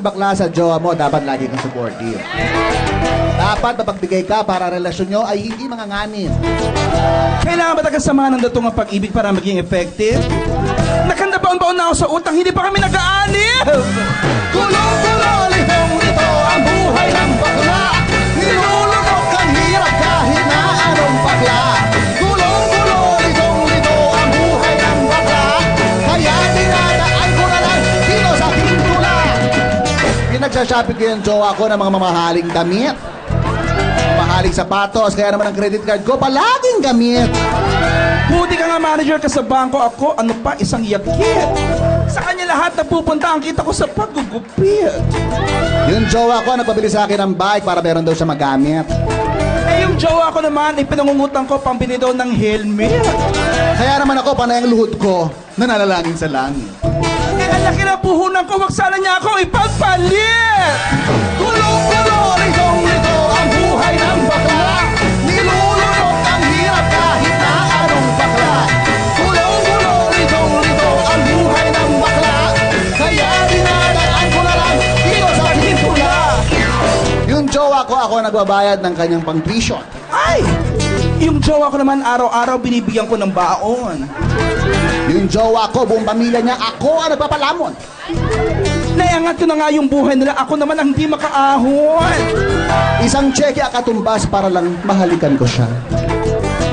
bakla sa jowa mo, dapat lagi kang supportive. Dapat mapagbigay ka para relasyon nyo ay hindi manganganib. Kailangan ba tagasamahan ng datong ang pag-ibig para maging effective? Nakandabaon-baon na ako sa utang, hindi pa kami nag-aanib! Gulo-gulo, litong-lito ang buhay ng bakla. Nilulunok ang hirap kahit na anong bakla. Gulo-gulo, litong-lito ang buhay ng bakla. Kaya dinadaan ko na lang dito sa tintula. Pinagsashopping ko yung jowa ko ng mga mamahaling damit. Mamahaling sapatos, kaya naman ang credit card ko palaging gamit. Buti ka nga manager ka sa bangko, ako ano pa, isang yakit. Sa kanya lahat napupunta ang kita ko sa paggugupit. Yung jowa ko nagpabili sa akin ng bike para meron daw siya magamit. Eh yung jowa ko naman, ipinangungutang ko pambili daw ng helmet. Kaya naman ako, panay ang luhod ko na nalalangin sa langit. Eh ang laki na puhunan ko, wag sana niya ako ipagpalit. Gulo-gulo, litong-lito ang buhay ng bakla. Nilulunok ang hirap kahit na anong bakla. Gulo-gulo, litong-lito ang buhay ng bakla. Kaya dinadaan ko na lang dito sa tintula. Yung jowa ko, ako nagbabayad ng kanyang pang-tuition. Ay! Yung jowa ko naman araw-araw binibigyan ko ng baon. Yung jowa ko, buong pamilya niya, ako ang nagpapalamon. Naiangat ko na nga yung buhay nila, ako naman ang hindi makaahon. Isang cheque akatumbas para lang mahalikan ko siya.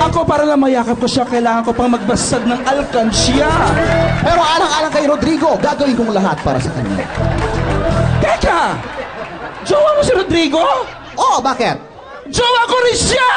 Ako para lang mayakap ko siya, kailangan ko pang magbasag ng alkansya. Pero alang-alang kay Rodrigo, gagawin kong lahat para sa kanya. Teka! Jowa mo si Rodrigo? Oh, bakit? Jowa ko rin siya!